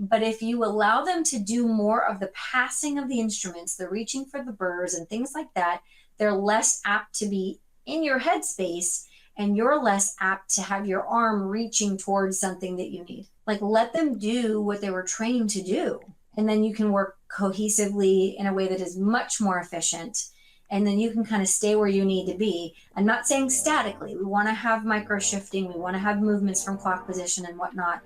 But if you allow them to do more of the passing of the instruments, the reaching for the burrs and things like that, they're less apt to be in your headspace, and you're less apt to have your arm reaching towards something that you need. Like, let them do what they were trained to do. And then you can work cohesively in a way that is much more efficient. And then you can kind of stay where you need to be. I'm not saying statically. We want to have micro shifting. We want to have movements from clock position and whatnot.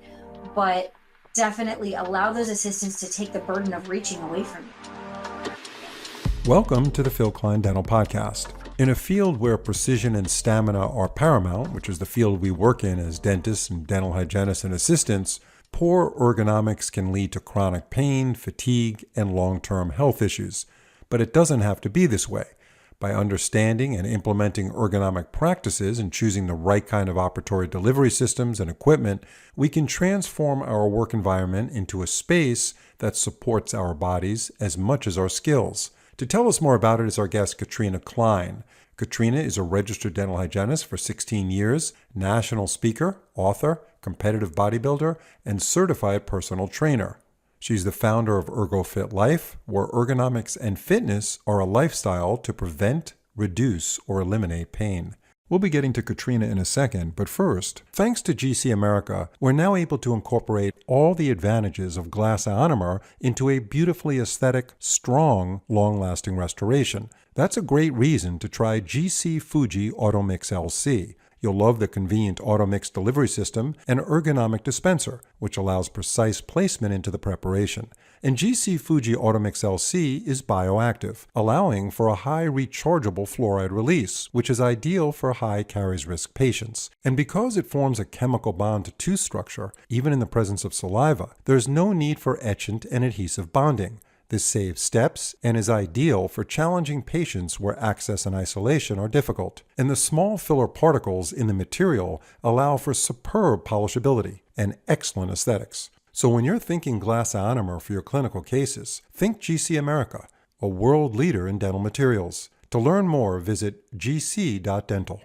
But definitely allow those assistants to take the burden of reaching away from you. Welcome to the Phil Klein Dental Podcast. In a field where precision and stamina are paramount, which is the field we work in as dentists and dental hygienists and assistants, poor ergonomics can lead to chronic pain, fatigue, and long-term health issues. But it doesn't have to be this way. By understanding and implementing ergonomic practices and choosing the right kind of operatory delivery systems and equipment, we can transform our work environment into a space that supports our bodies as much as our skills. To tell us more about it is our guest, Katrina Klein. Katrina is a registered dental hygienist for 16 years, national speaker, author, competitive bodybuilder, and certified personal trainer. She's the founder of ErgoFit Life, where ergonomics and fitness are a lifestyle to prevent, reduce, or eliminate pain. We'll be getting to Katrina in a second, but first, thanks to GC America, we're now able to incorporate all the advantages of glass ionomer into a beautifully aesthetic, strong, long-lasting restoration. That's a great reason to try GC Fuji Automix LC. You'll love the convenient Automix delivery system and ergonomic dispenser, which allows precise placement into the preparation. And GC Fuji Automix LC is bioactive, allowing for a high rechargeable fluoride release, which is ideal for high caries risk patients. And because it forms a chemical bond to tooth structure, even in the presence of saliva, there's no need for etchant and adhesive bonding. This saves steps and is ideal for challenging patients where access and isolation are difficult. And the small filler particles in the material allow for superb polishability and excellent aesthetics. So when you're thinking glass ionomer for your clinical cases, think GC America, a world leader in dental materials. To learn more, visit gc.dental.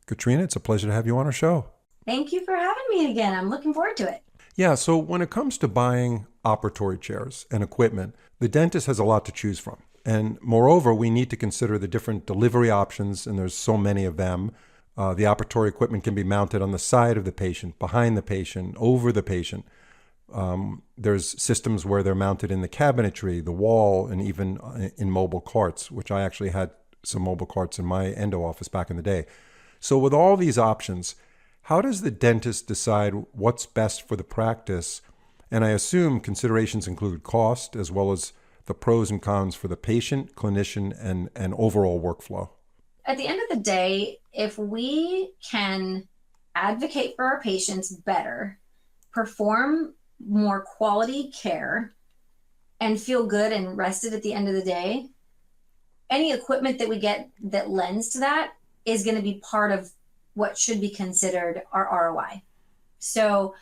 Katrina, it's a pleasure to have you on our show. Thank you for having me again. I'm looking forward to it. Yeah, so when it comes to buying operatory chairs and equipment, the dentist has a lot to choose from. And moreover, we need to consider the different delivery options, and there's so many of them. The operatory equipment can be mounted on the side of the patient, behind the patient, over the patient. There's systems where they're mounted in the cabinetry, the wall, and even in mobile carts, which I actually had some mobile carts in my endo office back in the day. So with all these options, how does the dentist decide what's best for the practice? And I assume considerations include cost as well as the pros and cons for the patient, clinician, and overall workflow. At the end of the day, if we can advocate for our patients better, perform more quality care, and feel good and rested at the end of the day, any equipment that we get that lends to that is going to be part of what should be considered our ROI. So,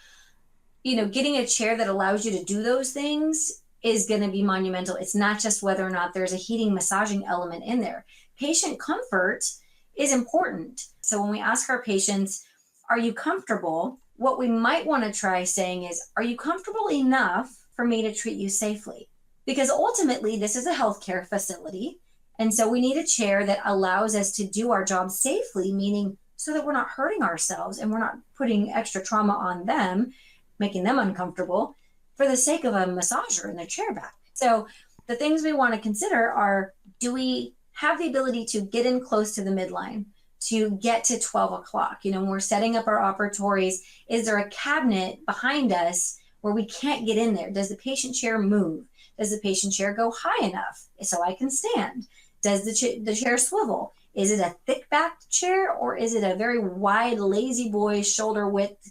getting a chair that allows you to do those things is going to be monumental. It's not just whether or not there's a heating, massaging element in there. Patient comfort is important. So when we ask our patients, are you comfortable? What we might want to try saying is, are you comfortable enough for me to treat you safely? Because ultimately, this is a healthcare facility. And so we need a chair that allows us to do our job safely, meaning so that we're not hurting ourselves and we're not putting extra trauma on them, making them uncomfortable for the sake of a massager in their chair back. So the things we want to consider are, do we have the ability to get in close to the midline, to get to 12 o'clock? When we're setting up our operatories, is there a cabinet behind us where we can't get in there? Does the patient chair move? Does the patient chair go high enough so I can stand? Does the chair swivel? Is it a thick-backed chair, or is it a very wide, lazy boy shoulder width,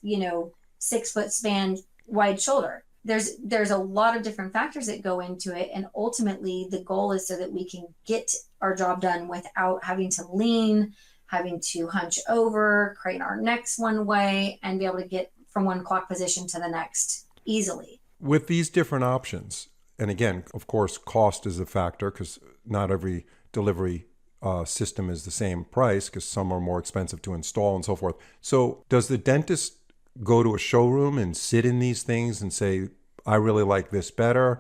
6 foot span wide shoulder? There's a lot of different factors that go into it. And ultimately the goal is so that we can get our job done without having to lean, having to hunch over, crane our necks one way, and be able to get from one clock position to the next easily. With these different options, and again, of course, cost is a factor because not every delivery system is the same price because some are more expensive to install and so forth. So does the dentist go to a showroom and sit in these things and say, I really like this better?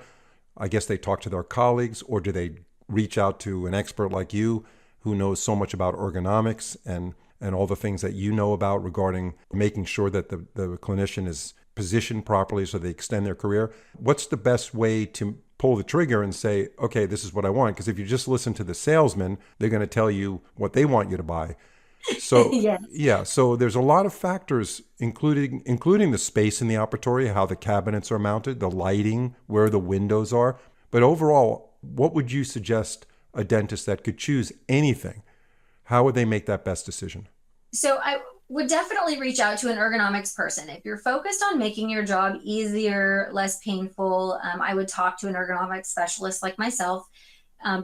I guess they talk to their colleagues, or do they reach out to an expert like you who knows so much about ergonomics and all the things that you know about regarding making sure that the clinician is positioned properly so they extend their career? What's the best way to pull the trigger and say, okay, this is what I want? Because if you just listen to the salesman, they're going to tell you what they want you to buy. So Yes. yeah, so there's a lot of factors, including the space in the operatory, how the cabinets are mounted, the lighting, where the windows are. But overall, what would you suggest a dentist that could choose anything? How would they make that best decision? So I would definitely reach out to an ergonomics person. If you're focused on making your job easier, less painful, I would talk to an ergonomics specialist like myself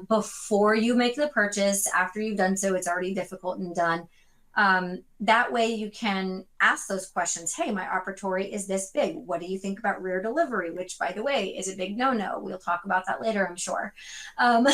before you make the purchase. After you've done so, it's already difficult and done. That way you can ask those questions. Hey, my operatory is this big. What do you think about rear delivery? Which, by the way, is a big no-no. We'll talk about that later, I'm sure. Um,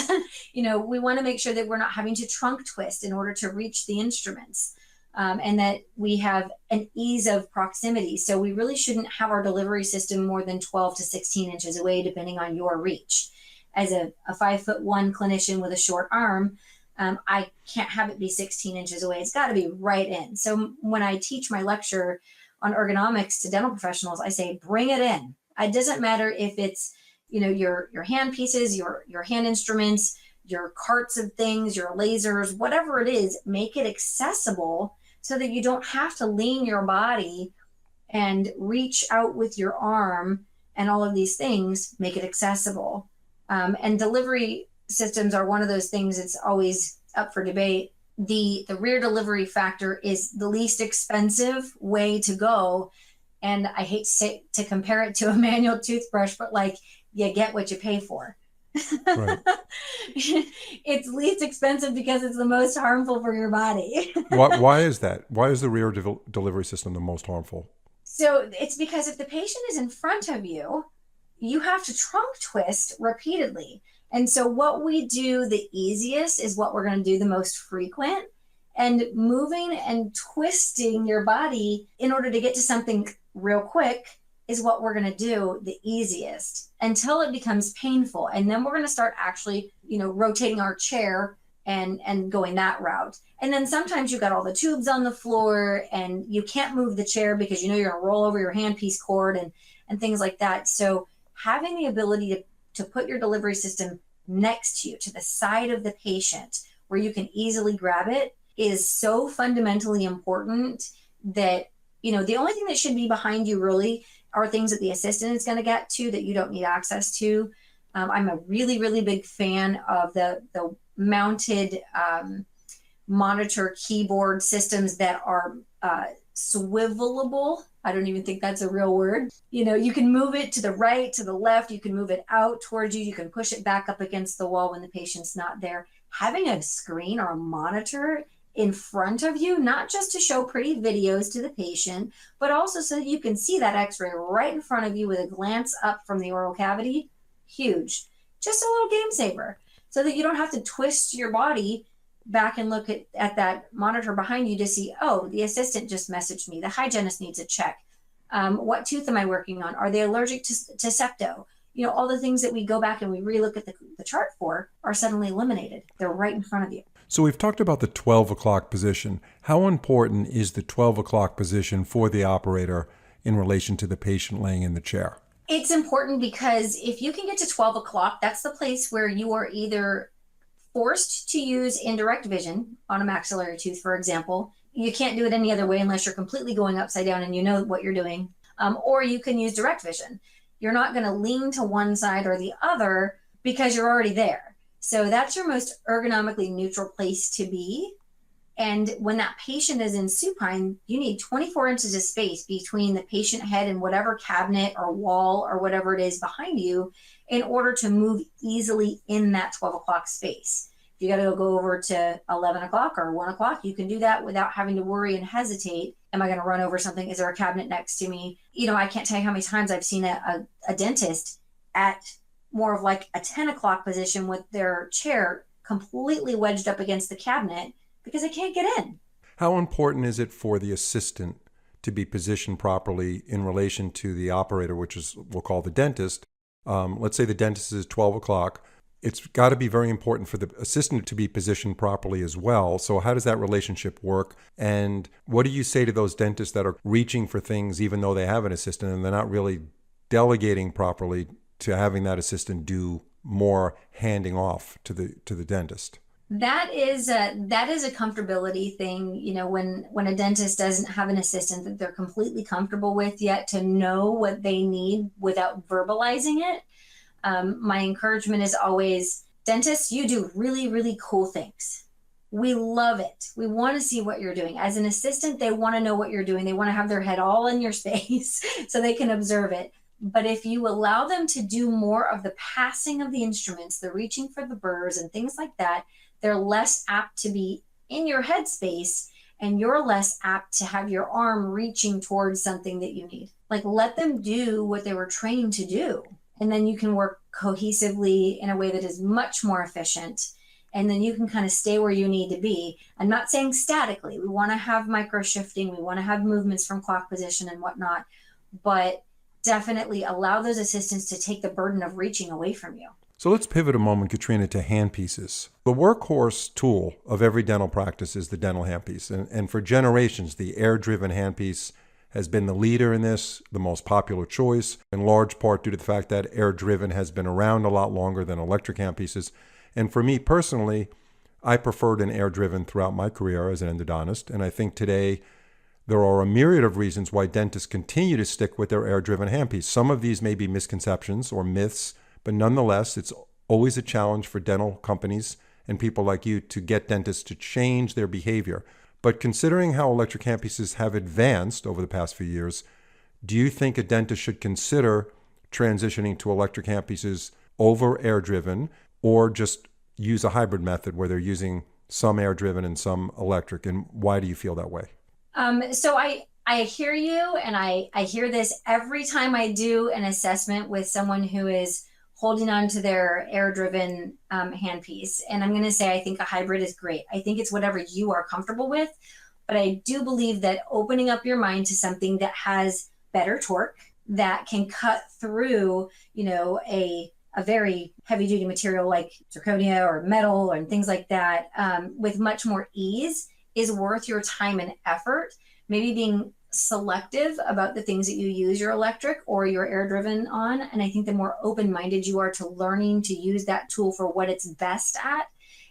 we want to make sure that we're not having to trunk twist in order to reach the instruments. And that we have an ease of proximity. So we really shouldn't have our delivery system more than 12 to 16 inches away, depending on your reach. As a 5'1" clinician with a short arm, I can't have it be 16 inches away. It's got to be right in. So when I teach my lecture on ergonomics to dental professionals, I say, bring it in. It doesn't matter if it's, your hand pieces, your hand instruments, your carts of things, your lasers, whatever it is, make it accessible so that you don't have to lean your body and reach out with your arm and all of these things. Make it accessible. And delivery systems are one of those things that's always up for debate. The rear delivery factor is the least expensive way to go. And I hate to compare it to a manual toothbrush, but like, you get what you pay for. Right. It's least expensive because it's the most harmful for your body. Why is that? Why is the rear delivery system the most harmful? So it's because if the patient is in front of you, you have to trunk twist repeatedly. And so what we do the easiest is what we're going to do the most frequent. And moving and twisting your body in order to get to something real quick is what we're going to do the easiest until it becomes painful. And then we're going to start actually, rotating our chair and going that route. And then sometimes you've got all the tubes on the floor and you can't move the chair because you're going to roll over your handpiece cord and things like that. So having the ability to put your delivery system next to you, to the side of the patient, where you can easily grab it, is so fundamentally important that, the only thing that should be behind you really are things that the assistant is going to get to that you don't need access to. I'm a really, really big fan of the mounted monitor keyboard systems that are swivelable. I don't even think that's a real word. You can move it to the right, to the left. You can move it out towards you. You can push it back up against the wall when the patient's not there. Having a screen or a monitor in front of you, not just to show pretty videos to the patient, but also so that you can see that x-ray right in front of you with a glance up from the oral cavity. Huge. Just a little game saver so that you don't have to twist your body back and look at that monitor behind you to see, oh, the assistant just messaged me. The hygienist needs a check. What tooth am I working on? Are they allergic to septo? All the things that we go back and we relook at the chart for are suddenly eliminated. They're right in front of you. So we've talked about the 12 o'clock position. How important is the 12 o'clock position for the operator in relation to the patient laying in the chair? It's important because if you can get to 12 o'clock, that's the place where you are either forced to use indirect vision on a maxillary tooth, for example. You can't do it any other way unless you're completely going upside down and you know what you're doing. Or you can use direct vision. You're not going to lean to one side or the other because you're already there. So that's your most ergonomically neutral place to be. And when that patient is in supine, you need 24 inches of space between the patient head and whatever cabinet or wall or whatever it is behind you in order to move easily in that 12 o'clock space. If you got to go over to 11 o'clock or 1 o'clock, you can do that without having to worry and hesitate. Am I going to run over something? Is there a cabinet next to me? I can't tell you how many times I've seen a dentist at more of like a 10 o'clock position with their chair completely wedged up against the cabinet because they can't get in. How important is it for the assistant to be positioned properly in relation to the operator, which is we'll call the dentist. Let's say the dentist is 12 o'clock. It's got to be very important for the assistant to be positioned properly as well. So how does that relationship work? And what do you say to those dentists that are reaching for things even though they have an assistant and they're not really delegating properly to having that assistant do more handing off to the dentist? That is a comfortability thing. When a dentist doesn't have an assistant that they're completely comfortable with yet, to know what they need without verbalizing it. My encouragement is always, dentists, you do really, really cool things. We love it. We want to see what you're doing. As an assistant, they want to know what you're doing. They want to have their head all in your space so they can observe it. But if you allow them to do more of the passing of the instruments, the reaching for the burrs and things like that, they're less apt to be in your headspace, and you're less apt to have your arm reaching towards something that you need. Like, let them do what they were trained to do. And then you can work cohesively in a way that is much more efficient. And then you can kind of stay where you need to be. I'm not saying statically. We want to have micro shifting. We want to have movements from clock position and whatnot. But definitely allow those assistants to take the burden of reaching away from you. So let's pivot a moment, Katrina, to handpieces. The workhorse tool of every dental practice is the dental handpiece. And for generations, the air-driven handpiece has been the leader in this, the most popular choice, in large part due to the fact that air-driven has been around a lot longer than electric handpieces. And for me personally, I preferred an air-driven throughout my career as an endodontist. And I think today there are a myriad of reasons why dentists continue to stick with their air-driven handpiece. Some of these may be misconceptions or myths, but nonetheless, it's always a challenge for dental companies and people like you to get dentists to change their behavior. But considering how electric handpieces have advanced over the past few years, do you think a dentist should consider transitioning to electric handpieces over air-driven, or just use a hybrid method where they're using some air-driven and some electric? And why do you feel that way? So I hear you, and I hear this every time I do an assessment with someone who is holding on to their air-driven handpiece. And I'm going to say I think a hybrid is great. I think it's whatever you are comfortable with. But I do believe that opening up your mind to something that has better torque, that can cut through, a very heavy-duty material like zirconia or metal and things like that with much more ease, is worth your time and effort. Maybe being selective about the things that you use your electric or your air driven on. And I think the more open-minded you are to learning to use that tool for what it's best at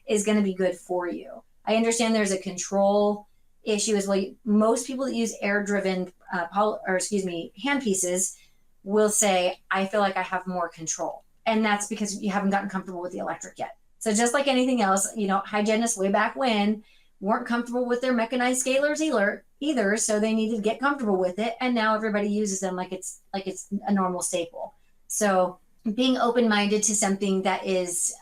is going to be good for you. I understand there's a control issue as well. Most people that use air driven handpieces will say, I feel like I have more control. And that's because you haven't gotten comfortable with the electric yet. So just like anything else, hygienists way back when weren't comfortable with their mechanized scalers either, so they needed to get comfortable with it, and now everybody uses them like it's a normal staple. So being open-minded to something that is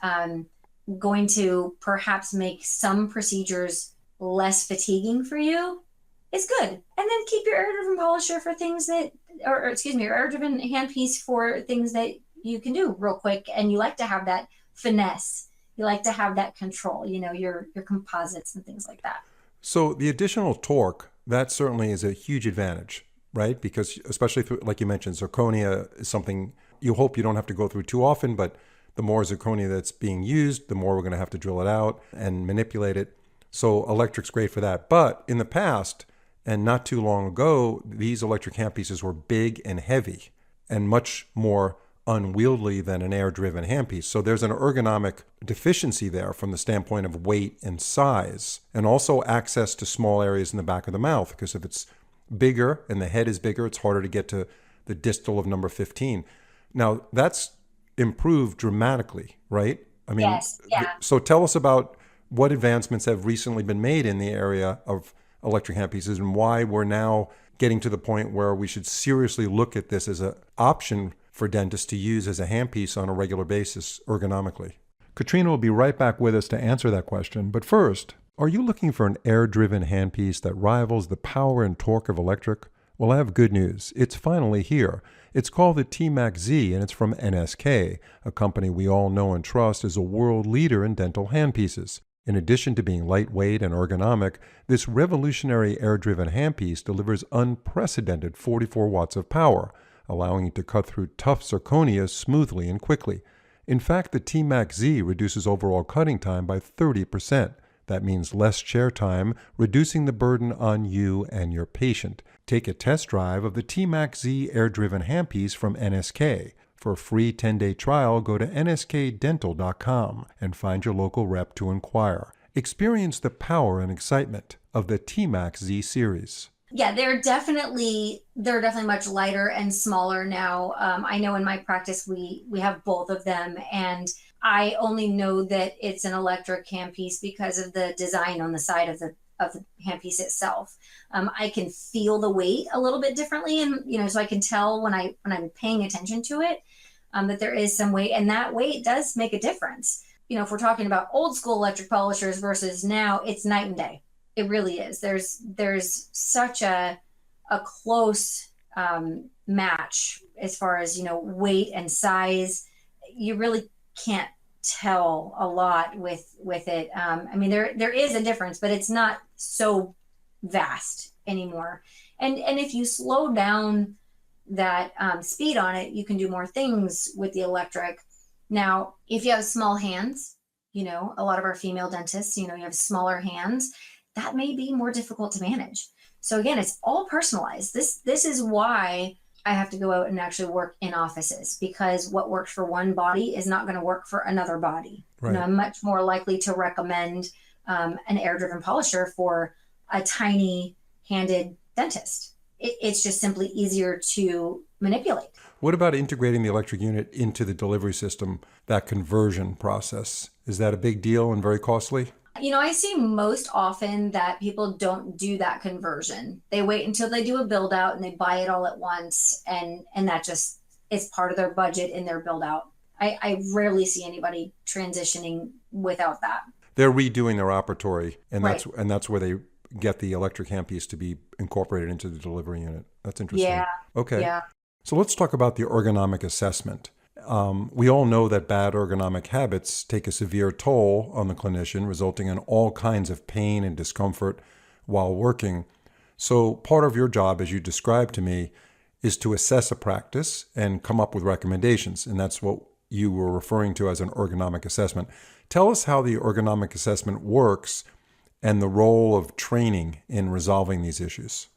going to perhaps make some procedures less fatiguing for you is good. And then keep your air-driven polisher for things that, your air-driven handpiece for things that you can do real quick, and you like to have that finesse. You like to have that control, your composites and things like that. So the additional torque, that certainly is a huge advantage, right? Because especially like you mentioned, zirconia is something you hope you don't have to go through too often, but the more zirconia that's being used, the more we're going to have to drill it out and manipulate it. So electric's great for that. But in the past, and not too long ago, these electric handpieces were big and heavy and much more unwieldy than an air-driven handpiece. So there's an ergonomic deficiency there from the standpoint of weight and size, and also access to small areas in the back of the mouth, because if it's bigger and the head is bigger, it's harder to get to the distal of number 15. Now, that's improved dramatically, right? I mean, yes, yeah. So tell us about what advancements have recently been made in the area of electric handpieces and why we're now getting to the point where we should seriously look at this as an option for dentists to use as a handpiece on a regular basis ergonomically. Katrina will be right back with us to answer that question. But first, are you looking for an air-driven handpiece that rivals the power and torque of electric? Well, I have good news. It's finally here. It's called the T-Max Z, and it's from NSK, a company we all know and trust as a world leader in dental handpieces. In addition to being lightweight and ergonomic, this revolutionary air-driven handpiece delivers unprecedented 44 watts of power, allowing it to cut through tough zirconia smoothly and quickly. In fact, the T-Max Z reduces overall cutting time by 30%. That means less chair time, reducing the burden on you and your patient. Take a test drive of the T-Max Z air-driven handpiece from NSK. For a free 10-day trial, go to nskdental.com and find your local rep to inquire. Experience the power and excitement of the T-Max Z series. Yeah, they're definitely much lighter and smaller now. I know in my practice we have both of them, and I only know that it's an electric handpiece because of the design on the side of the handpiece itself. I can feel the weight a little bit differently, and so I can tell when I'm paying attention to it that there is some weight, and that weight does make a difference. If we're talking about old school electric polishers versus now, it's night and day. It really is. There's such a close match as far as weight and size. You really can't tell a lot with it. I mean, there is a difference, but it's not so vast anymore. And if you slow down that speed on it, you can do more things with the electric. Now, if you have small hands, a lot of our female dentists, you have smaller hands, that may be more difficult to manage. So again, it's all personalized. This is why I have to go out and actually work in offices, because what works for one body is not going to work for another body. Right. I'm much more likely to recommend an air-driven polisher for a tiny-handed dentist. It's just simply easier to manipulate. What about integrating the electric unit into the delivery system, that conversion process? Is that a big deal and very costly? I see most often that people don't do that conversion. They wait until they do a build out and they buy it all at once, and that just is part of their budget in their build out. I rarely see anybody transitioning without that. They're redoing their operatory, and Right. that's where they get the electric handpiece to be incorporated into the delivery unit. That's interesting. Yeah. Okay. Yeah. So let's talk about the ergonomic assessment. We all know that bad ergonomic habits take a severe toll on the clinician, resulting in all kinds of pain and discomfort while working. So part of your job, as you described to me, is to assess a practice and come up with recommendations. And that's what you were referring to as an ergonomic assessment. Tell us how the ergonomic assessment works and the role of training in resolving these issues.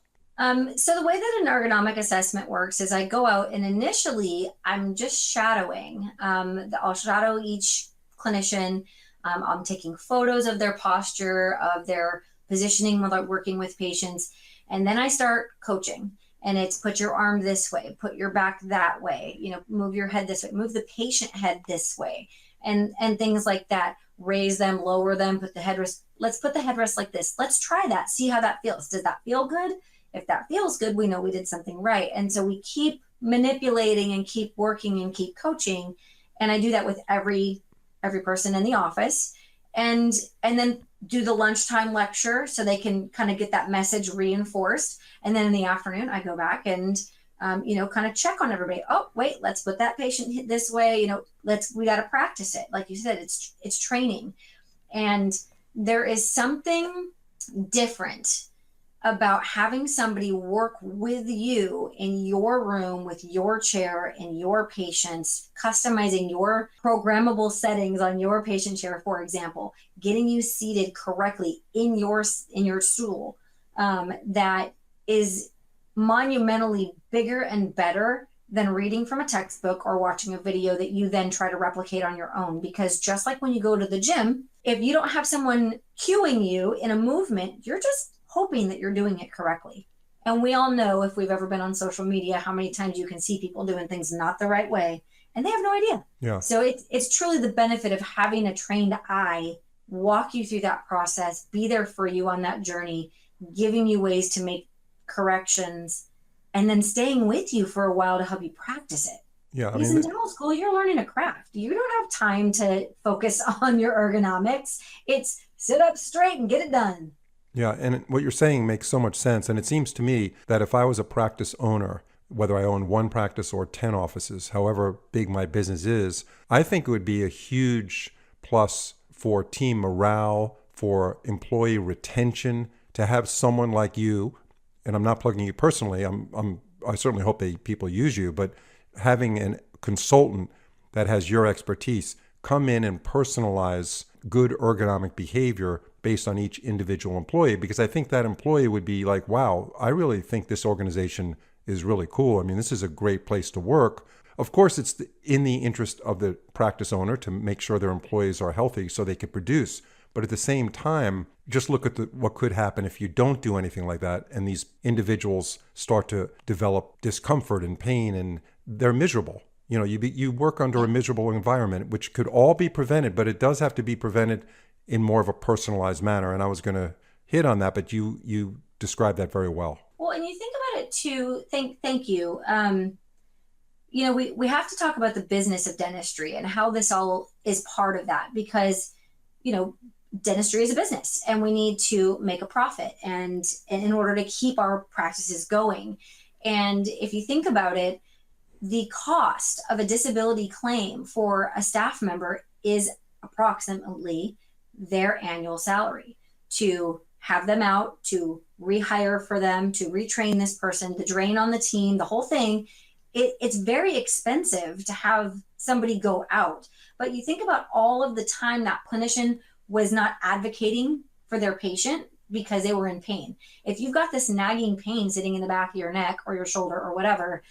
So the way that an ergonomic assessment works is I go out and initially I'm just shadowing. I'll shadow each clinician. I'm taking photos of their posture, of their positioning while working with patients. And then I start coaching. And it's put your arm this way, put your back that way, move your head this way, move the patient head this way, and things like that. Raise them, lower them, put the headrest. Let's put the headrest like this. Let's try that. See how that feels. Does that feel good? If that feels good, we know we did something right. And so we keep manipulating and keep working and keep coaching. And I do that with every person in the office. And then do the lunchtime lecture so they can kind of get that message reinforced. And then in the afternoon, I go back and, kind of check on everybody. Oh, wait, let's put that patient this way. We got to practice it. Like you said, it's training. And there is something different about having somebody work with you in your room with your chair and your patients, customizing your programmable settings on your patient chair, for example, getting you seated correctly in your stool, that is monumentally bigger and better than reading from a textbook or watching a video that you then try to replicate on your own. Because just like when you go to the gym, if you don't have someone cueing you in a movement, you're just hoping that you're doing it correctly. And we all know, if we've ever been on social media, how many times you can see people doing things not the right way and they have no idea. Yeah. So it's truly the benefit of having a trained eye walk you through that process, be there for you on that journey, giving you ways to make corrections, and then staying with you for a while to help you practice it. Yeah. Because in dental school, you're learning a craft. You don't have time to focus on your ergonomics. It's sit up straight and get it done. Yeah, and what you're saying makes so much sense. And it seems to me that if I was a practice owner, whether I own one practice or 10 offices, however big my business is, I think it would be a huge plus for team morale, for employee retention to have someone like you, and I'm not plugging you personally, I certainly hope that people use you, but having a consultant that has your expertise come in and personalize good ergonomic behavior based on each individual employee, because I think that employee would be like, wow, I really think this organization is really cool. I mean, this is a great place to work. Of course, it's in the interest of the practice owner to make sure their employees are healthy so they can produce. But at the same time, just look at what could happen if you don't do anything like that, and these individuals start to develop discomfort and pain, and they're miserable. You know, you work under a miserable environment, which could all be prevented, but it does have to be prevented in more of a personalized manner. And I was going to hit on that, but you described that very well. Well, and you think about it too. Thank you. We have to talk about the business of dentistry and how this all is part of that, because, dentistry is a business and we need to make a profit and in order to keep our practices going. And if you think about it, the cost of a disability claim for a staff member is approximately their annual salary. To have them out, to rehire for them, to retrain this person, the drain on the team, the whole thing, it's very expensive to have somebody go out. But you think about all of the time that clinician was not advocating for their patient because they were in pain. If you've got this nagging pain sitting in the back of your neck or your shoulder or whatever,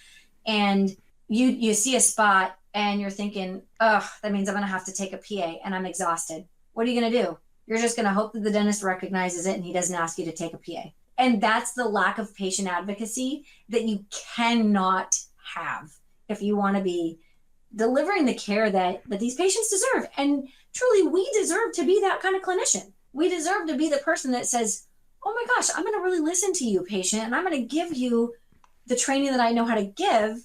and you see a spot and you're thinking, oh, that means I'm going to have to take a PA and I'm exhausted. What are you going to do? You're just going to hope that the dentist recognizes it and he doesn't ask you to take a PA. And that's the lack of patient advocacy that you cannot have if you want to be delivering the care that these patients deserve. And truly, we deserve to be that kind of clinician. We deserve to be the person that says, oh my gosh, I'm going to really listen to you, patient, and I'm going to give you the training that I know how to give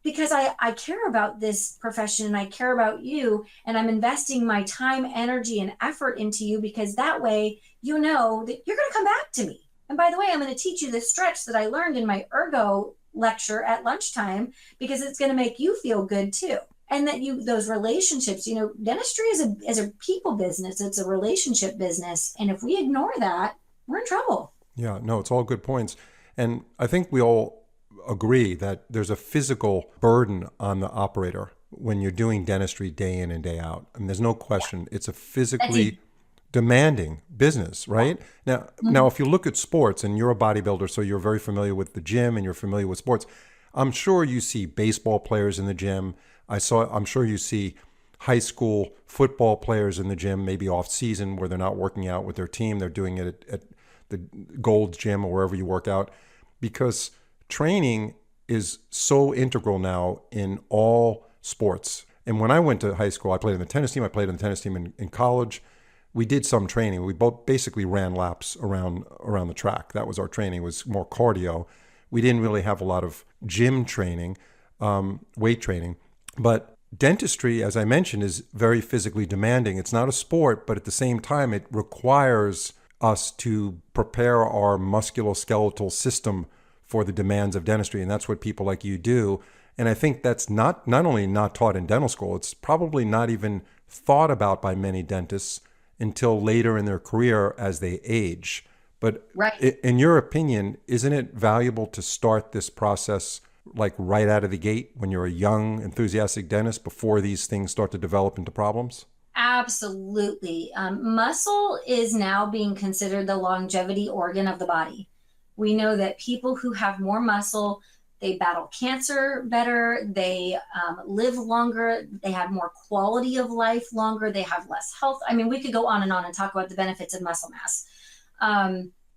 because I care about this profession and I care about you, and I'm investing my time, energy, and effort into you because that way you know that you're going to come back to me. And by the way, I'm going to teach you the stretch that I learned in my ergo lecture at lunchtime because it's going to make you feel good too. And that those relationships, dentistry is a people business. It's a relationship business. And if we ignore that, we're in trouble. Yeah, no, it's all good points. And I think we all agree that there's a physical burden on the operator when you're doing dentistry day in and day out. And there's no question, it's a physically demanding business, right? Now, if you look at sports, and you're a bodybuilder, so you're very familiar with the gym and you're familiar with sports, I'm sure you see baseball players in the gym. I'm sure you see high school football players in the gym, maybe off season where they're not working out with their team. They're doing it at the Gold's Gym or wherever you work out, because training is so integral now in all sports. And when I went to high school, I played in the tennis team. I played in the tennis team in college. We did some training. We both basically ran laps around the track. That was our training. It was more cardio. We didn't really have a lot of gym training, weight training. But dentistry, as I mentioned, is very physically demanding. It's not a sport, but at the same time, it requires us to prepare our musculoskeletal system for the demands of dentistry. And that's what people like you do. And I think that's not only not taught in dental school, it's probably not even thought about by many dentists until later in their career as they age. But right. In your opinion, isn't it valuable to start this process like right out of the gate when you're a young, enthusiastic dentist before these things start to develop into problems? Absolutely. Muscle is now being considered the longevity organ of the body. We know that people who have more muscle, they battle cancer better, they live longer, they have more quality of life longer, they have less health. I mean, we could go on and talk about the benefits of muscle mass.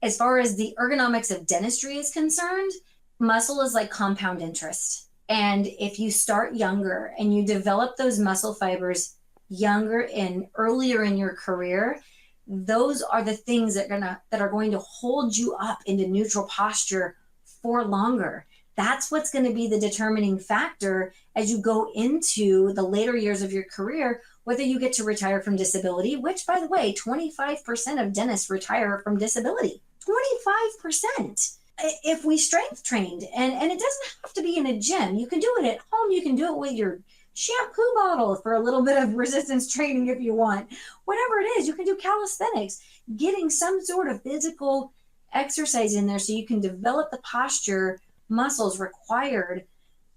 As far as the ergonomics of dentistry is concerned, muscle is like compound interest. And if you start younger and you develop those muscle fibers younger and earlier in your career, those are the things that are going to hold you up into neutral posture for longer. That's what's going to be the determining factor as you go into the later years of your career, whether you get to retire from disability, which, by the way, 25% of dentists retire from disability. 25%. If we strength trained, and it doesn't have to be in a gym. You can do it at home. You can do it with your shampoo bottle for a little bit of resistance training if you want. Whatever it is, you can do calisthenics, getting some sort of physical exercise in there so you can develop the posture muscles required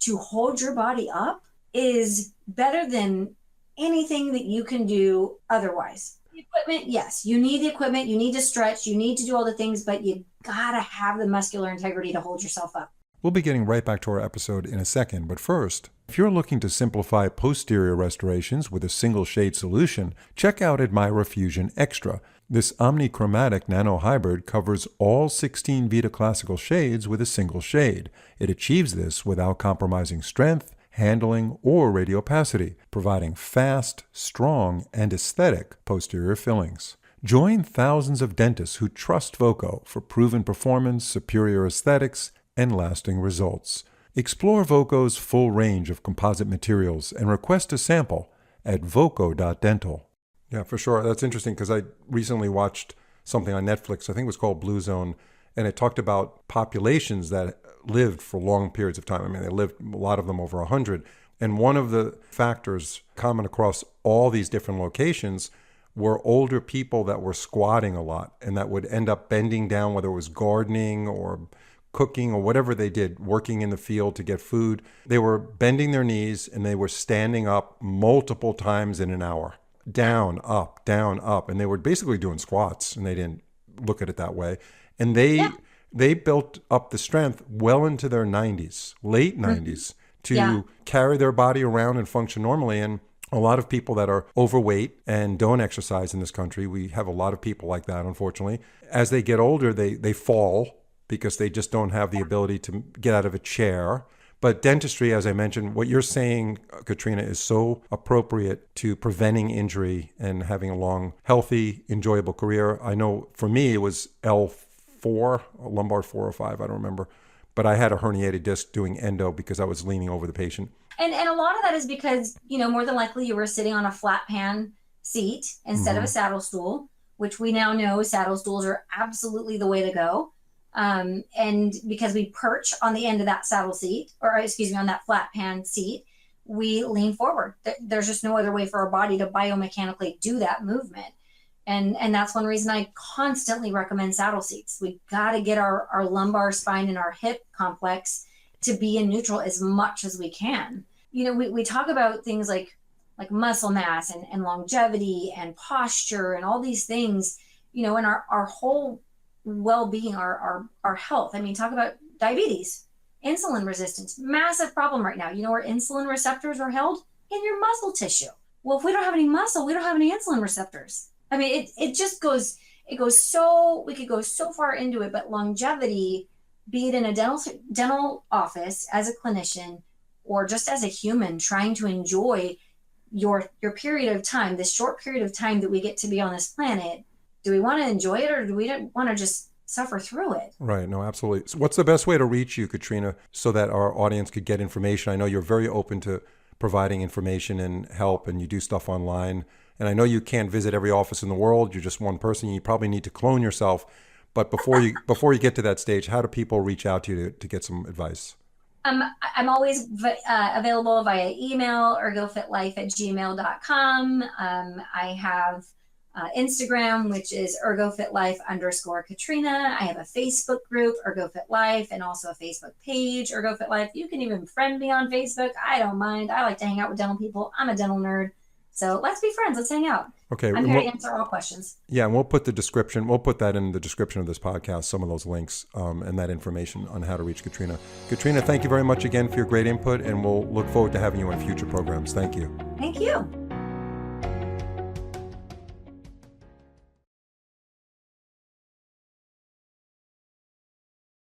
to hold your body up is better than anything that you can do otherwise. The equipment, yes, you need the equipment, you need to stretch, you need to do all the things, but you gotta have the muscular integrity to hold yourself up. We'll be getting right back to our episode in a second, but first, if you're looking to simplify posterior restorations with a single shade solution, check out Admira Fusion Extra. This omnichromatic nano-hybrid covers all 16 Vita Classical shades with a single shade. It achieves this without compromising strength, handling, or radiopacity, providing fast, strong, and aesthetic posterior fillings. Join thousands of dentists who trust Voco for proven performance, superior aesthetics, and lasting results. Explore Voco's full range of composite materials and request a sample at voco.dental. Yeah, for sure. That's interesting because I recently watched something on Netflix, I think it was called Blue Zone, and it talked about populations that lived for long periods of time. I mean, they lived, a lot of them over 100. And one of the factors common across all these different locations were older people that were squatting a lot and that would end up bending down, whether it was gardening or cooking or whatever they did, working in the field to get food. They were bending their knees and they were standing up multiple times in an hour. Down, up, and they were basically doing squats, and they didn't look at it that way. And they built up the strength well into their 90s, late 90s, to carry their body around and function normally. And a lot of people that are overweight and don't exercise in this country, we have a lot of people like that, unfortunately. As they get older, they fall because they just don't have the ability to get out of a chair. But dentistry, as I mentioned, what you're saying, Katrina, is so appropriate to preventing injury and having a long, healthy, enjoyable career. I know for me, it was L4, lumbar 4 or 5, I don't remember. But I had a herniated disc doing endo because I was leaning over the patient. And a lot of that is because, more than likely you were sitting on a flat pan seat instead of a saddle stool, which we now know saddle stools are absolutely the way to go. And because we perch on the end of that saddle seat, on that flat pan seat, we lean forward. There's just no other way for our body to biomechanically do that movement. And that's one reason I constantly recommend saddle seats. We got to get our lumbar spine and our hip complex to be in neutral as much as we can. We talk about things like muscle mass and longevity and posture and all these things, and our whole well-being, our health. I mean, talk about diabetes, insulin resistance, massive problem right now. Where insulin receptors are held? In your muscle tissue. Well, if we don't have any muscle, we don't have any insulin receptors. I mean, we could go so far into it, but longevity, be it in a dental office as a clinician or just as a human trying to enjoy your period of time, this short period of time that we get to be on this planet, do we want to enjoy it or do we want to just suffer through it? Right. No, absolutely. So what's the best way to reach you, Katrina, so that our audience could get information? I know you're very open to providing information and help, and you do stuff online. And I know you can't visit every office in the world. You're just one person. You probably need to clone yourself. But before you get to that stage, how do people reach out to you to get some advice? I'm always available via email, ergofitlife@gmail.com. I have Instagram, which is ergofitlife_Katrina. I have a Facebook group, ErgoFitLife, and also a Facebook page, ErgoFitLife. You can even friend me on Facebook. I don't mind. I like to hang out with dental people. I'm a dental nerd. So let's be friends. Let's hang out. Okay. I'm here to answer all questions. Yeah, and we'll put that in the description of this podcast, some of those links and that information on how to reach Katrina. Katrina, thank you very much again for your great input, and we'll look forward to having you on future programs. Thank you. Thank you.